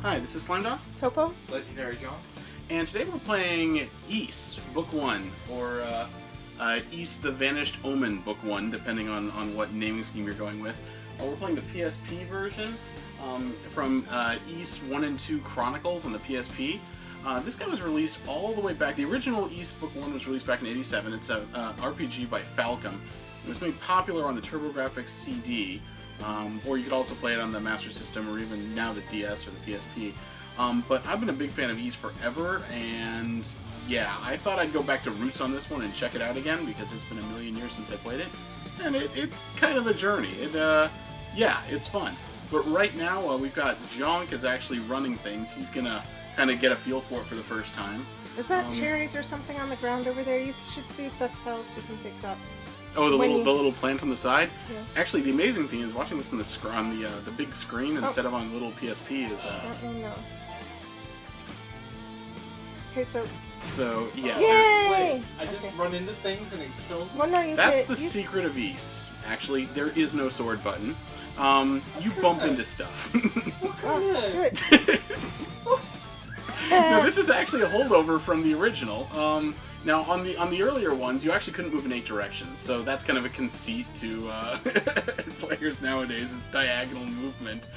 Hi, this is Slimedog, Topo, LegendaryJonk, and today we're playing Ys, Book 1, or Ys the Vanished Omen, Book 1, depending on what naming scheme you're going with. We're playing the PSP version from Ys 1 and 2 Chronicles on the PSP. This guy was released all the way back. The original Ys Book 1 was released back in '87. It's an RPG by Falcom. It was made popular on the TurboGrafx CD, or you could also play it on the Master System or even now the DS or the PSP. But I've been a big fan of Ys forever, and yeah, I thought I'd go back to roots on this one and check it out again because it's been a million years since I played it, and it's kind of a journey. Yeah, it's fun. But right now, we've got Jonk is actually running things. He's gonna kind of get a feel for it for the first time. is that cherries or something on the ground over there? You should see if that's help you can pick up. Oh, the little plant on the side. Yeah. Actually, the amazing thing is watching this on the big screen instead of on the little PSP is. No. Okay, so. So yeah. Yay! I just run into things and it kills me. Well, no, That's the secret of Ys. Actually, there is no sword button. You bump into stuff. Oh, do it. No, this is actually a holdover from the original. Now, on the earlier ones, you actually couldn't move in 8 directions, so that's kind of a conceit to players nowadays, is diagonal movement.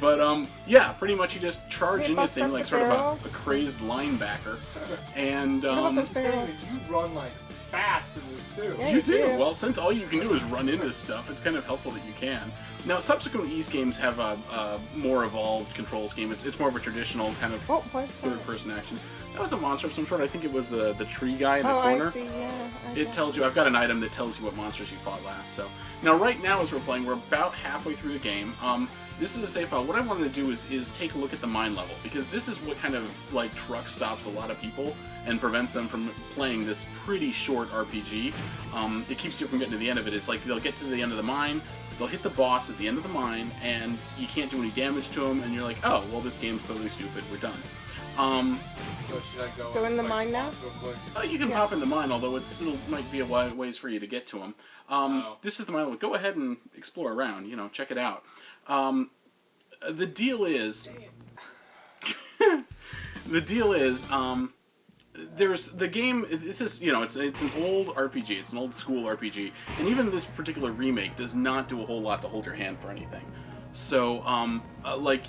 But, yeah, pretty much you just charge into things like sort of a crazed linebacker. And, You run like fast in this too. Yeah, you do. do. Well, since all you can do is run into stuff, it's kind of helpful that you can. Now, subsequent Ys games have a more evolved control scheme. It's more of a traditional kind of third-person action. That was a monster of some sort. I think it was the tree guy in the corner. I see, yeah. It tells you, I've got an item that tells you what monsters you fought last. So now, right now, as we're playing, we're about halfway through the game. This is a save file. What I wanted to do is take a look at the mine level, because this is what kind of like truck stops a lot of people and prevents them from playing this pretty short RPG. It keeps you from getting to the end of it. It's like they'll get to the end of the mine, they'll hit the boss at the end of the mine, and you can't do any damage to them, and you're like, oh, well, this game's totally stupid, we're done. So should I go in the mine now? You can pop in the mine, although it still might be a ways for you to get to them. This is the mine level. Go ahead and explore around, check it out. The deal is... there's the game. It's just it's an old RPG. It's an old school RPG, and even this particular remake does not do a whole lot to hold your hand for anything. So,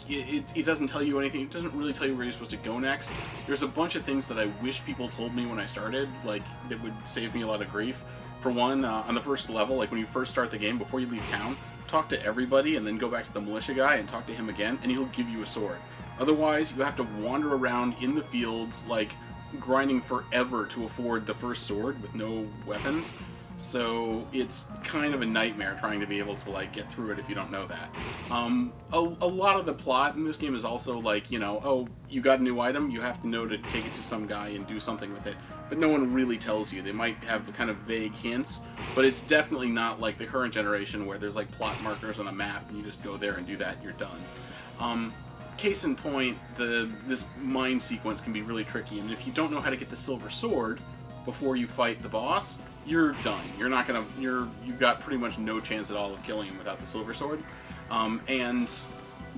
it doesn't tell you anything. It doesn't really tell you where you're supposed to go next. There's a bunch of things that I wish people told me when I started, that would save me a lot of grief. For one, on the first level, like when you first start the game, before you leave town, talk to everybody, and then go back to the militia guy and talk to him again, and he'll give you a sword. Otherwise, you have to wander around in the fields, grinding forever to afford the first sword with no weapons. So it's kind of a nightmare trying to be able to get through it if you don't know that. A lot of the plot in this game is also oh, you got a new item, you have to know to take it to some guy and do something with it. But no one really tells you. They might have the kind of vague hints, but it's definitely not like the current generation where there's plot markers on a map and you just go there and do that and you're done. Case in point, this mine sequence can be really tricky, and if you don't know how to get the silver sword before you fight the boss, you're done. You've got pretty much no chance at all of killing him without the silver sword. And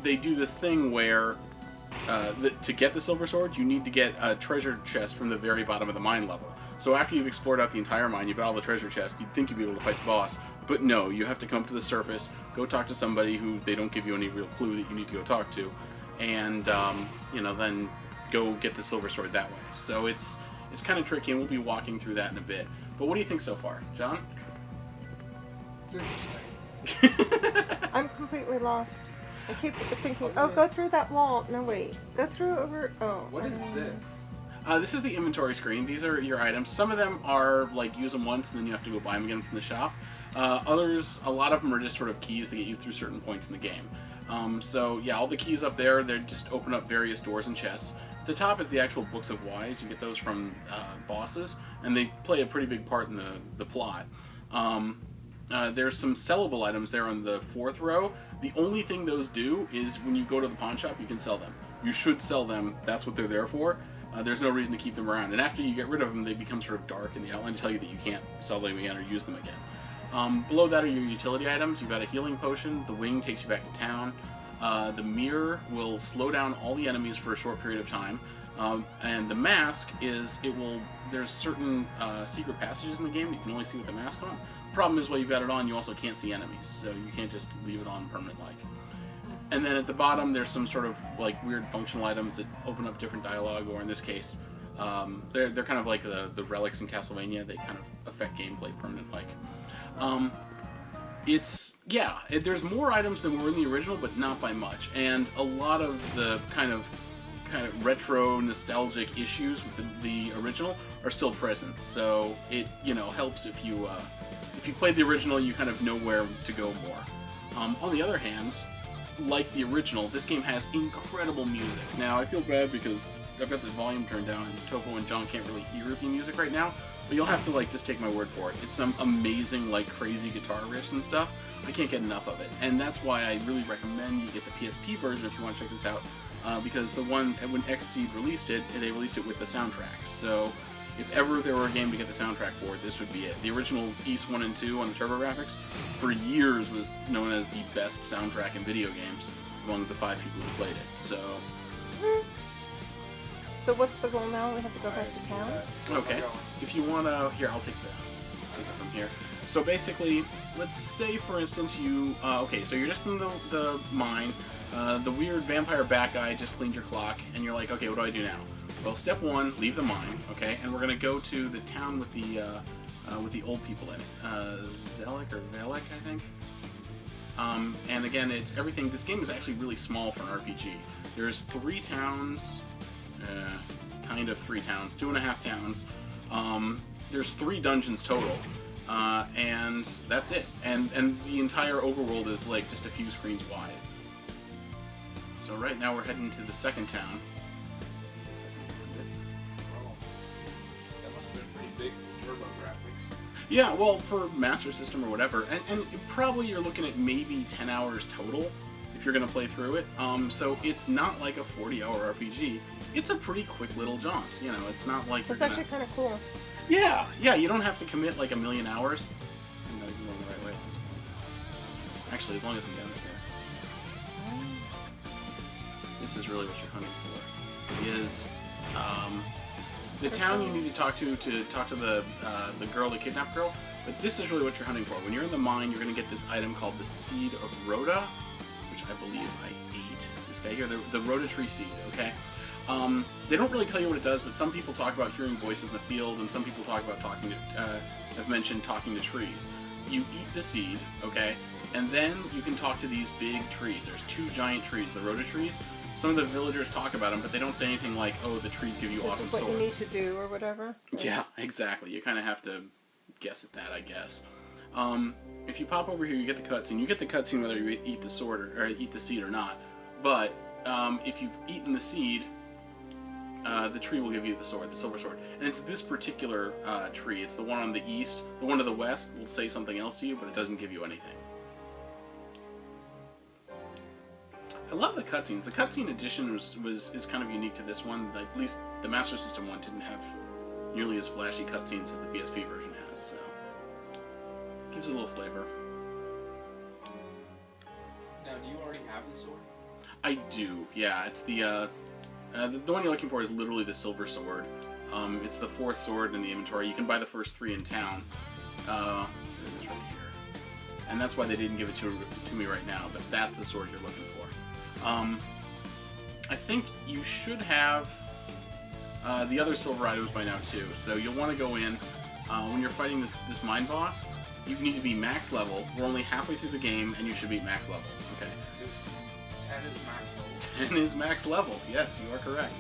they do this thing where to get the silver sword, you need to get a treasure chest from the very bottom of the mine level. So after you've explored out the entire mine, you've got all the treasure chests, you'd think you'd be able to fight the boss, but no, you have to come to the surface, go talk to somebody who they don't give you any real clue that you need to go talk to, and then go get the silver sword that way. So it's kind of tricky, and we'll be walking through that in a bit. But what do you think so far, John? It's interesting. I'm completely lost. I keep thinking, oh, go through that wall. No, wait. Go through over... Oh. What is this? This is the inventory screen. These are your items. Some of them are, use them once, and then you have to go buy them again from the shop. Others, a lot of them are just sort of keys that get you through certain points in the game. So, yeah, all the keys up there, they just open up various doors and chests. At the top is the actual Books of Whys. You get those from bosses, and they play a pretty big part in the plot. There's some sellable items there on the 4th row. The only thing those do is when you go to the pawn shop, you can sell them. You should sell them. That's what they're there for. There's no reason to keep them around. And after you get rid of them, they become sort of dark in the outline to tell you that you can't sell them again or use them again. Below that are your utility items. You've got a healing potion. The wing takes you back to town. The mirror will slow down all the enemies for a short period of time. And the mask is, there's certain secret passages in the game that you can only see with the mask on. Problem is, while you've got it on, you also can't see enemies, so you can't just leave it on permanent-like. And then at the bottom, there's some sort of like weird functional items that open up different dialogue, or in this case, they're kind of like the relics in Castlevania. They kind of affect gameplay permanent-like. There's more items than were in the original, but not by much. And a lot of the kind of retro nostalgic issues with the original are still present. So it helps if you played the original, you kind of know where to go more. On the other hand, like the original, this game has incredible music. Now I feel bad because I've got the volume turned down and Topo and John can't really hear the music right now, but you'll have to just take my word for it. It's some amazing crazy guitar riffs and stuff. I can't get enough of it, and that's why I really recommend you get the PSP version if you want to check this out, because the one when Xseed released it, they released it with the soundtrack. So if ever there were a game to get the soundtrack for, this would be it. The original East 1 and 2 on the TurboGrafx for years was known as the best soundtrack in video games among the 5 people who played it. So what's the goal now? We have to go back to town? Okay. If you want to... Here, I'll take it from here. So basically, let's say, for instance, you... okay, so you're just in the mine. The weird vampire bat guy just cleaned your clock, and you're like, okay, what do I do now? Well, step 1, leave the mine, okay? And we're going to go to the town with the old people in it. Zelek or Velek, I think? And again, it's everything... This game is actually really small for an RPG. There's 3 towns... kind of 3 towns, 2.5 towns. There's 3 dungeons total, and that's it. And the entire overworld is just a few screens wide. So right now we're heading to the second town. Oh, that must have been pretty big for TurboGrafx. Yeah, well, for Master System or whatever, and probably you're looking at maybe 10 hours total if you're going to play through it. So it's not like a 40-hour RPG. It's a pretty quick little jaunt. It's not like It's actually kind of cool. Yeah, you don't have to commit a million hours. I'm not even going the right way at this point. Actually, as long as I'm down there. This is really what you're hunting for. Is the town you need to talk to the girl, the kidnapped girl. But this is really what you're hunting for. When you're in the mine, you're going to get this item called the Speed of Rhoda, which I believe I ate. This guy here, the Rhoda tree seed, okay? They don't really tell you what it does, but some people talk about hearing voices in the field, and some people talk about have mentioned talking to trees. You eat the seed, okay? And then you can talk to these big trees. There's 2 giant trees, the Rhoda trees. Some of the villagers talk about them, but they don't say anything like, oh, the trees give you awesome swords. This is what you need to do, or whatever? Yeah, exactly. You kind of have to guess at that, I guess. If you pop over here, you get the cutscene. You get the cutscene whether you eat the sword or eat the seed or not. But if you've eaten the seed, the tree will give you the sword, the silver sword. And it's this particular tree. It's the one on the east. The one to the west will say something else to you, but it doesn't give you anything. I love the cutscenes. The cutscene edition is kind of unique to this one. At least the Master System one didn't have nearly as flashy cutscenes as the PSP version has, so it gives it a little flavor. Now, do you already have the sword? I do, yeah. It's the one you're looking for is literally the silver sword. It's the 4th sword in the inventory. You can buy the first 3 in town. It is right here. And that's why they didn't give it to me right now, but that's the sword you're looking for. I think you should have the other silver items by now too. So you'll want to go in when you're fighting this mine boss. You need to be max level. We're only halfway through the game, and you should be max level. Okay. 10 is max level. 10 is max level. Yes, you are correct.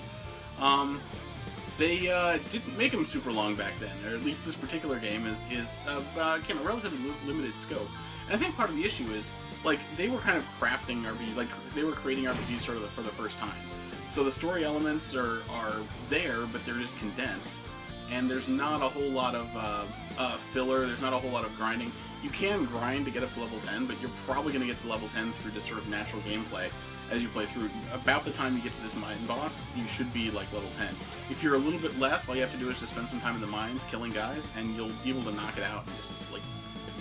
They didn't make them super long back then, or at least this particular game is of a relatively limited scope. And I think part of the issue is, they were kind of crafting they were creating RPGs sort of for the first time. So the story elements are there, but they're just condensed. And there's not a whole lot of filler, there's not a whole lot of grinding. You can grind to get up to level 10, but you're probably going to get to level 10 through just sort of natural gameplay as you play through. About the time you get to this mine boss, you should be level 10. If you're a little bit less, all you have to do is just spend some time in the mines killing guys, and you'll be able to knock it out in just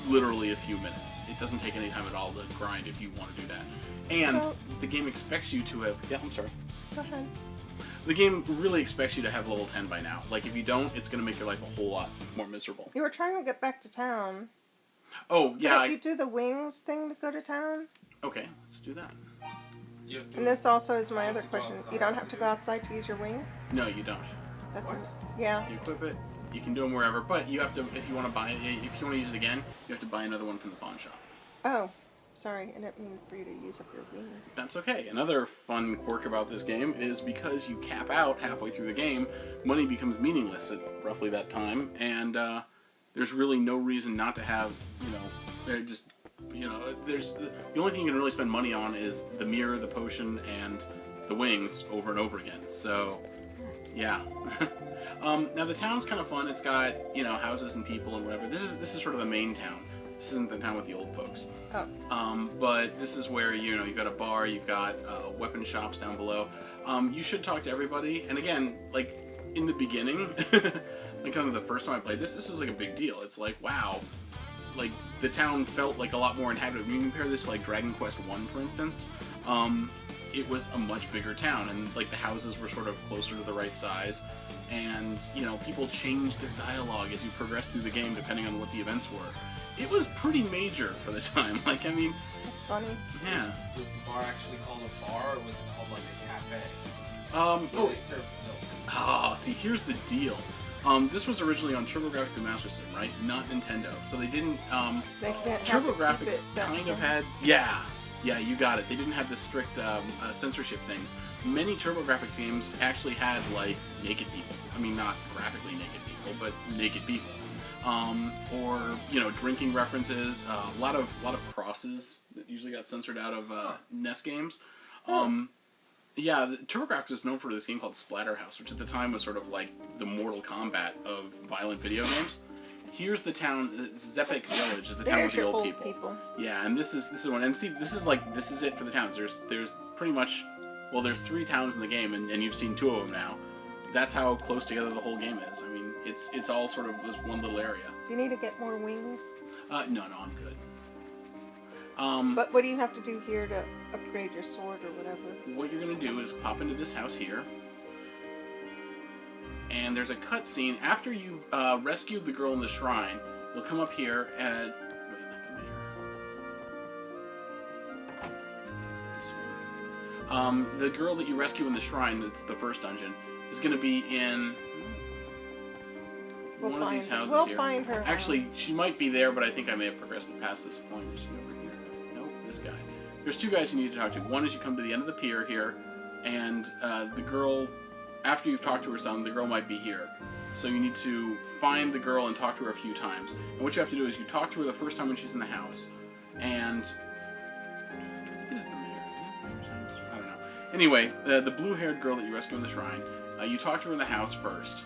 literally a few minutes. It doesn't take any time at all to grind if you want to do that. And the game expects you to have... Yeah, I'm sorry. Go ahead. The game really expects you to have level 10 by now. Like, if you don't, it's going to make your life a whole lot more miserable. You were trying to get back to town. Oh, yeah. Can't you do the wings thing to go to town? Okay, let's do that. And this also is my other question. You don't have to go outside to use your wing? No, you don't. That's yeah. You equip it, you can do them wherever, but you have to, if you want to buy it, if you want to use it again, you have to buy another one from the pawn shop. Oh, sorry. I didn't mean for you to use up your wing. That's okay. Another fun quirk about this game is because you cap out halfway through the game, money becomes meaningless at roughly that time, and there's really no reason not to have, there's the only thing you can really spend money on is the mirror, the potion, and the wings over and over again. So, yeah. Now the town's kind of fun. It's got houses and people and whatever. This is sort of the main town. This isn't the town with the old folks. Oh. But this is where you've got a bar, you've got weapon shops down below. You should talk to everybody. And again, like in the beginning, like kind of the first time I played this was like a big deal. It's like, wow. Like, the town felt like a lot more inhabited. When you compare this to, like, Dragon Quest I, for instance, it was a much bigger town, and, like, the houses were sort of closer to the right size, and, people changed their dialogue as you progressed through the game, depending on what the events were. It was pretty major for the time. Like, I mean... That's funny. Yeah. Was the bar actually called a bar, or was it called, like, a cafe? They served milk. Ah, see, here's the deal. This was originally on TurboGrafx and Master System, right? Not Nintendo. So they didn't, TurboGrafx kind of had, yeah, you got it. They didn't have the strict censorship things. Many TurboGrafx games actually had, like, naked people. I mean, not graphically naked people, but naked people. Or, drinking references, a lot of crosses that usually got censored out of NES games. Yeah, TurboGrafx is known for this game called Splatterhouse, which at the time was sort of like the Mortal Kombat of violent video games. Here's the town, Zepik Village is the town with the old people. Yeah, and this is one. And see, this is it for the towns. There's pretty much, well, there's 3 towns in the game, and you've seen 2 of them now. That's how close together the whole game is. I mean, it's all sort of this one little area. Do you need to get more wings? No, I'm good. But what do you have to do here to upgrade your sword or whatever? What you're going to do is pop into this house here, and there's a cutscene. After you've rescued the girl in the shrine, you'll come up here at... Wait, not the mayor. This one. The girl that you rescue in the shrine, that's the first dungeon, is going to be in... one of these houses here. We'll find her. Actually, she might be there, but I think I may have progressed it past this point. Is she over here? Nope, this guy. There's 2 guys you need to talk to. One is you come to the end of the pier here, and the girl, after you've talked to her some, the girl might be here. So you need to find the girl and talk to her a few times. And what you have to do is you talk to her the first time when she's in the house, and... I think it is the mayor. I don't know. Anyway, the blue-haired girl that you rescue in the shrine, you talk to her in the house first.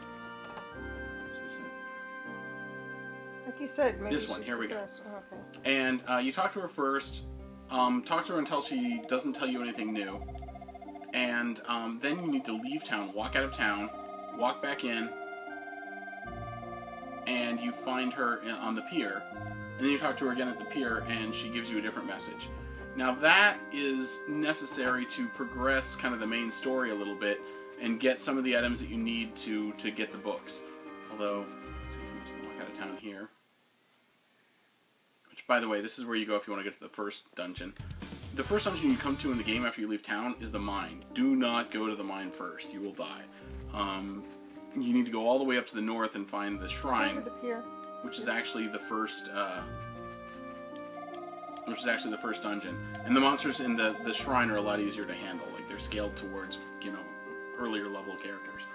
Like you said, maybe this one, here we go. Oh, okay. And you talk to her first, talk to her until she doesn't tell you anything new, and then you need to leave town, walk out of town, walk back in, and you find her on the pier, and then you talk to her again at the pier, and she gives you a different message. Now that is necessary to progress kind of the main story a little bit, and get some of the items that you need to get the books. Although, let's see, you must walk out of town here. By the way, this is where you go if you want to get to the first dungeon. The first dungeon you come to in the game after you leave town is the mine. Do not go to the mine first. You will die. You need to go all the way up to the north and find the shrine, which is actually the first dungeon. And the monsters in the shrine are a lot easier to handle. Like, they're scaled towards, earlier level characters.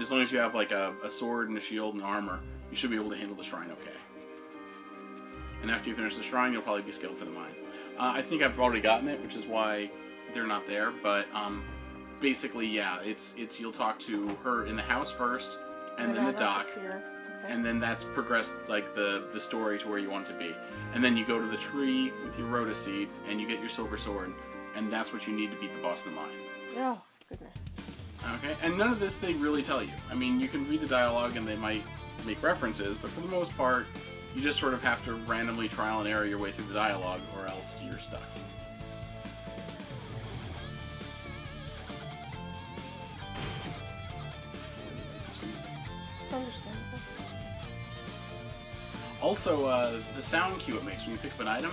As long as you have like a sword and a shield and armor, you should be able to handle the shrine okay. And after you finish the shrine, you'll probably be skilled for the mine. I think I've already gotten it, which is why they're not there. But basically, yeah, it's you'll talk to her in the house first, and then the dock, and then that's progressed like the story to where you want it to be. And then you go to the tree with your Rhoda seed, and you get your silver sword, and that's what you need to beat the boss in the mine. Oh, goodness. Okay, and none of this they really tell you. I mean, you can read the dialogue, and they might make references, but for the most part, you just sort of have to randomly trial and error your way through the dialogue, or else you're stuck. Also, the sound cue it makes when you pick up an item,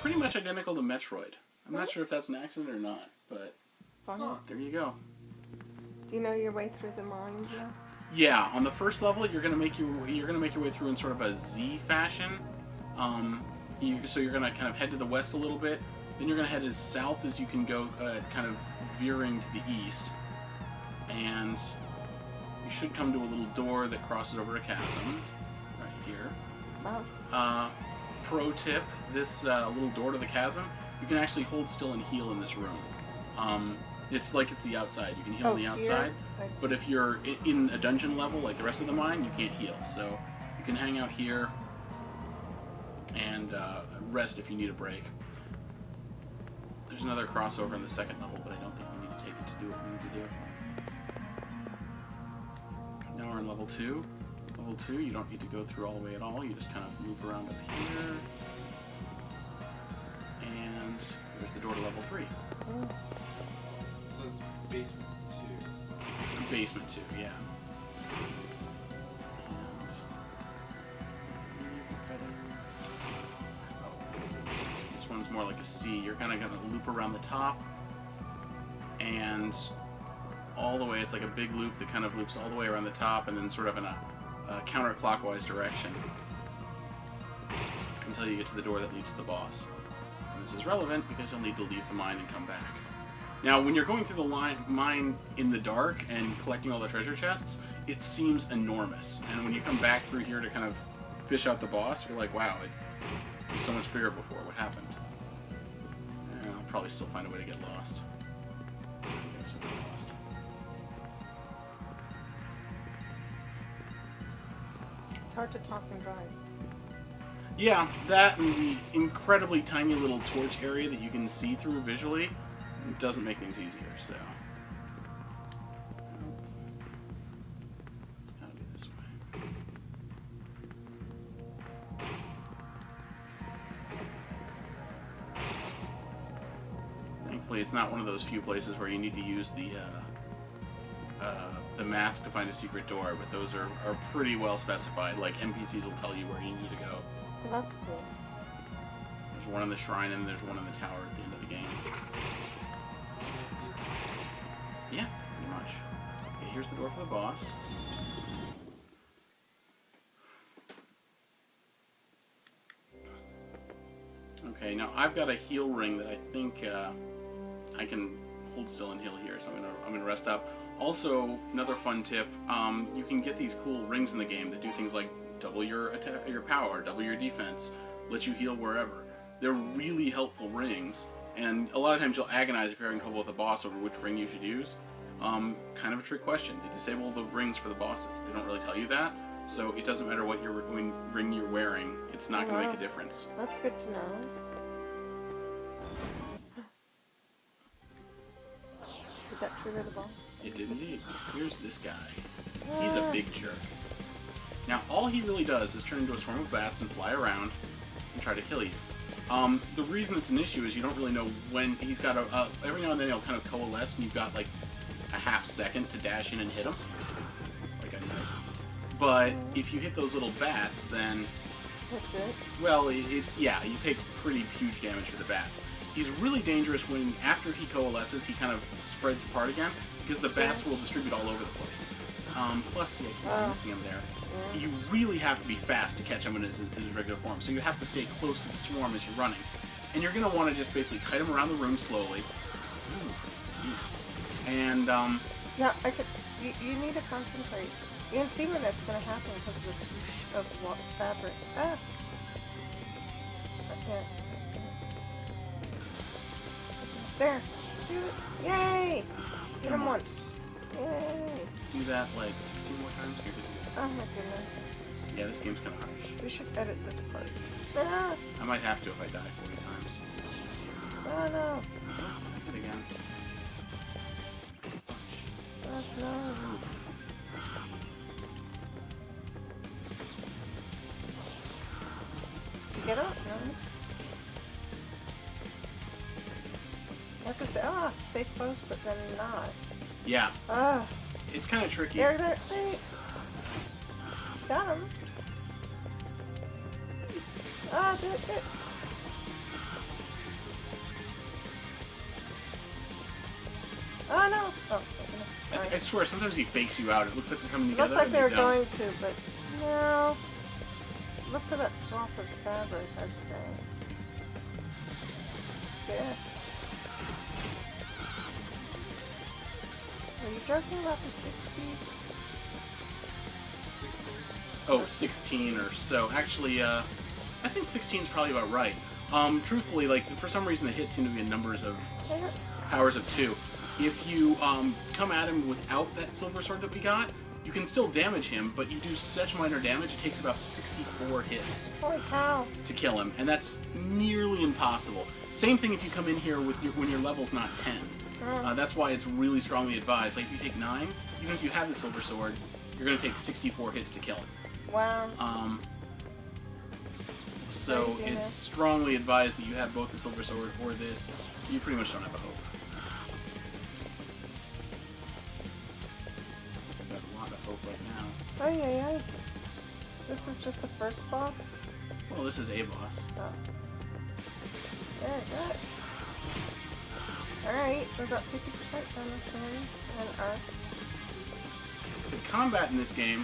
pretty much identical to Metroid. I'm not sure if that's an accident or not, but there you go. Do you know your way through the mines now? Yeah, on the first level, you're gonna make your way through in sort of a Z fashion. So you're gonna kind of head to the west a little bit, then you're gonna head as south as you can go, kind of veering to the east, and you should come to a little door that crosses over a chasm right here. Wow. Pro tip: this little door to the chasm, you can actually hold still and heal in this room. It's like it's the outside. You can heal on the outside, but if you're in a dungeon level like the rest of the mine, you can't heal. So you can hang out here and rest if you need a break. There's another crossover in the second level, but I don't think we need to take it to do what we need to do. Now we're in level 2. Level 2, you don't need to go through all the way at all. You just kind of loop around up here. And there's the door to level 3. Oh. So it's basement 2. Basement 2, yeah. This one's more like a C. You're kind of going to loop around the top, and all the way, it's like a big loop that kind of loops all the way around the top, and then sort of in a counterclockwise direction until you get to the door that leads to the boss. And this is relevant because you'll need to leave the mine and come back. Now, when you're going through the mine in the dark and collecting all the treasure chests, it seems enormous. And when you come back through here to kind of fish out the boss, you're like, wow, it was so much bigger before. What happened? Yeah, I'll probably still find a way to get lost. It's hard to talk and drive. Yeah, that and the incredibly tiny little torch area that you can see through visually doesn't make things easier, so. It's gotta be this way. Thankfully, it's not one of those few places where you need to use the mask to find a secret door, but those are pretty well specified. Like, NPCs will tell you where you need to go. Well, that's cool. There's one in the shrine and there's one in the tower at the end of the game. Yeah, pretty much. Okay, here's the door for the boss. Okay, now I've got a heal ring that I think I can hold still and heal here, so I'm gonna rest up. Also, another fun tip: you can get these cool rings in the game that do things like double your attack, your power, double your defense, let you heal wherever. They're really helpful rings, and a lot of times you'll agonize if you're having trouble with a boss over which ring you should use. Kind of a trick question. They disable the rings for the bosses. They don't really tell you that, so it doesn't matter what ring you're wearing. It's not going to make a difference. That's good to know. Did that trigger the boss? It did indeed. Here's this guy. He's a big jerk. Now, all he really does is turn into a swarm of bats and fly around and try to kill you. The reason it's an issue is you don't really know when he's got every now and then he'll kind of coalesce and you've got like a half second to dash in and hit him. Like I missed. But if you hit those little bats, then... That's it? Well, yeah, you take pretty huge damage for the bats. He's really dangerous when, after he coalesces, he kind of spreads apart again, because the bats will distribute all over the place. Plus, yeah, I keep missing him there. You really have to be fast to catch him in his regular form, so you have to stay close to the swarm as you're running. And you're going to want to just basically kite him around the room slowly. Oof, jeez. And, Yeah, you need to concentrate. You can see when that's going to happen because of the swoosh of fabric. Ah! I can't. There! Do it! Yay! Get him once! Yay! Do that like 16 more times. You're good to go. Oh my goodness. Yeah, this game's kind of harsh. We should edit this part. Ah! I might have to if I die 40 times. Oh no! Oh, that's it again. That's nice. Get up, no? You have to stay close, but then not. Yeah. Ah. It's kind of tricky. There. Hey. Got him. Ah, do it. Oh no! Oh, my goodness. I swear, sometimes he fakes you out. It looks like they're coming together. Looked like and they were don't. going to, but no. Look for that swap of fabric, I'd say. Yeah. Are you joking about the 60? 16. Oh, 16 or so. Actually, I think 16 is probably about right. Truthfully, like, for some reason the hits seem to be in numbers of powers of 2. If you come at him without that silver sword that we got, you can still damage him, but you do such minor damage, it takes about 64 hits Holy cow. to kill him, and that's nearly impossible. Same thing if you come in here with when your level's not 10. That's why it's really strongly advised. Like, if you take 9, even if you have the silver sword, you're going to take 64 hits to kill him. Wow. So Craziness. it's strongly advised that you have both the silver sword or this. You pretty much don't have a hope. I've got a lot of hope right now. Ay, ay, ay. This is just the first boss? Well, this is a boss. Oh. There, good. Alright, we're about 50% done with him and us. The combat in this game,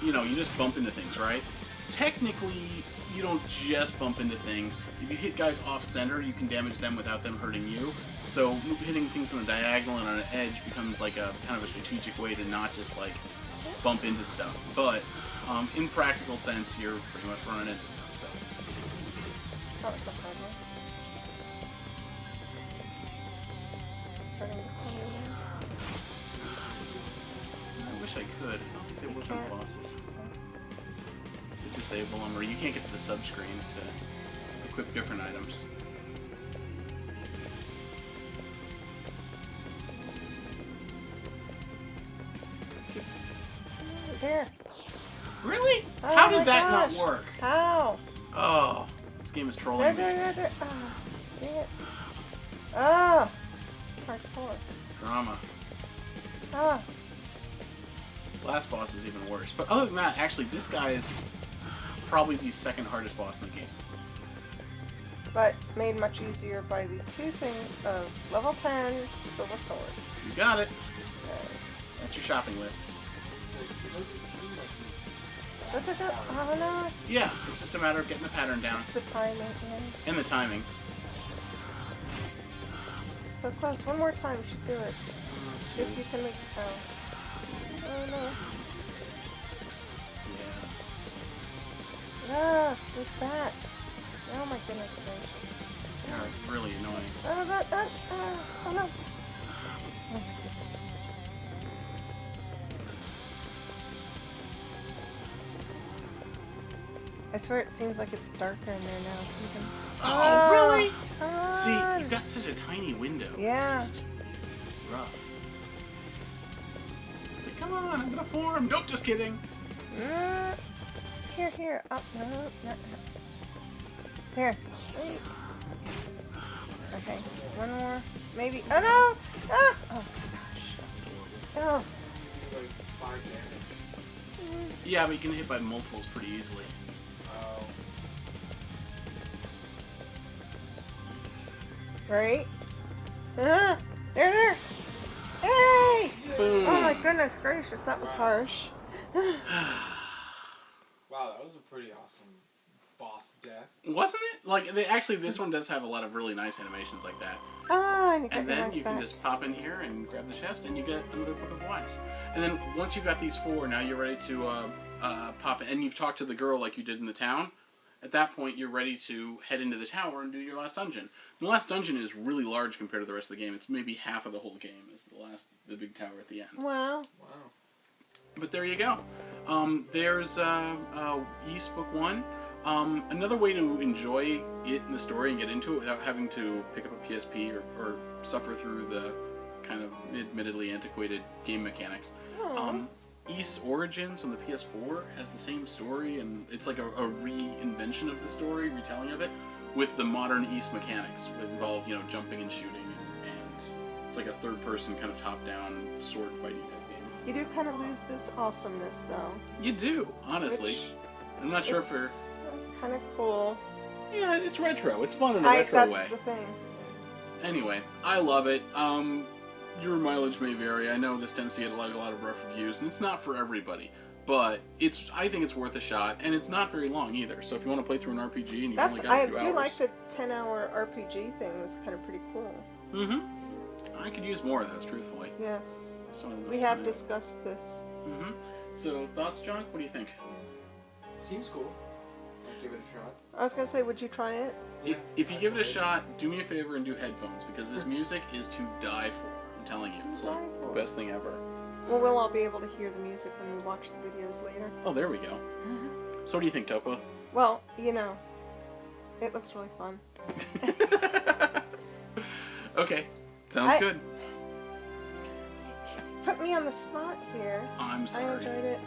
you know, you just bump into things, right? Technically, you don't just bump into things. If you hit guys off-center, you can damage them without them hurting you. So hitting things on a diagonal and on an edge becomes like a kind of a strategic way to not just like bump into stuff. But in practical sense, you're pretty much running into stuff. So. Oh, it's a hard one. Starting to come in. I wish I could. I don't think they work on bosses. You disable them, or you can't get to the sub-screen to equip different items. There. Really? Oh How my did that gosh. not work? How? Oh, this game is trolling me. There. Oh, dang it. Oh, it's hardcore. Drama. Oh, Last boss is even worse. But other than that, actually, this guy is probably the second hardest boss in the game. but made much easier by the two things of level 10 silver sword. You got it. Okay. That's your shopping list. Oh no, Yeah, it's just a matter of getting the pattern down. it's the timing. Yeah. And the timing. So close. One more time, you should do it. Two. If you can make it count. Oh no. Yeah. Ah, those bats. Oh my goodness gracious. They're really annoying. Oh no. Oh my goodness gracious. I swear it seems like it's darker in there now. Even. Oh, really? Come on. See, you've got such a tiny window. Yeah. It's just rough. It's like, come on, I'm gonna form. Nope, just kidding. Here. Oh, no. Here. Wait. Okay, one more. Maybe. Oh no! Ah! Oh my gosh. Oh. Like 5 damage. Yeah, but you can hit by multiples pretty easily. Oh. Right? There! Hey! Boom. Oh my goodness gracious, that was harsh. Wow, that was a pretty awesome boss death. Wasn't it? Like, actually, this one does have a lot of really nice animations like that. And then you can just pop in here and grab the chest, and you get another Book of Wise. And then once you've got these 4, now you're ready to pop in. And you've talked to the girl like you did in the town. At that point, you're ready to head into the tower and do your last dungeon. The last dungeon is really large compared to the rest of the game. It's maybe half of the whole game is the big tower at the end. Wow. Wow. But there you go. There's Ys Book 1. Another way to enjoy it in the story and get into it without having to pick up a PSP or suffer through the kind of admittedly antiquated game mechanics. Ys Origins on the PS4 has the same story, and it's like a reinvention of the story, retelling of it, with the modern Ys mechanics that involve, jumping and shooting, and it's like a third-person kind of top-down sword fighting type game. You do kind of lose this awesomeness, though. You do, honestly. I'm not sure if kind of cool. Yeah, it's retro. It's fun in a retro way. That's the thing. Anyway, I love it. Your mileage may vary. I know this tends to get a lot of rough reviews, and it's not for everybody. But I think it's worth a shot, and it's not very long either. So if you want to play through an RPG and you've only got a few hours... I do like the 10-hour RPG thing. That's kind of pretty cool. Mm-hmm. I could use more of those, truthfully. Yes. We have discussed this. Mm-hmm. So, thoughts, Jonk? What do you think? Seems cool. I'll give it a shot. I was going to say, would you try it? If you give it a shot, do me a favor and do headphones, because this music is to die for. I'm telling you. It's like the best thing ever. Well, we'll all be able to hear the music when we watch the videos later. Oh, there we go. So what do you think, Topo? Well, you know, it looks really fun. Okay. Sounds good. Put me on the spot here. I'm sorry. I enjoyed it.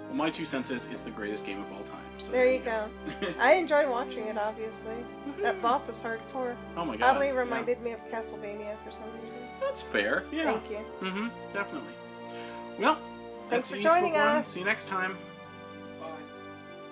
Well, my 2 cents is it's the greatest game of all time. So there you go. I enjoy watching it, obviously. That boss is hardcore. Oh my god. Oddly reminded me of Castlevania for some reason. That's fair. Yeah. Thank you. Mm-hmm. Definitely. Well, thanks for joining us. See you next time.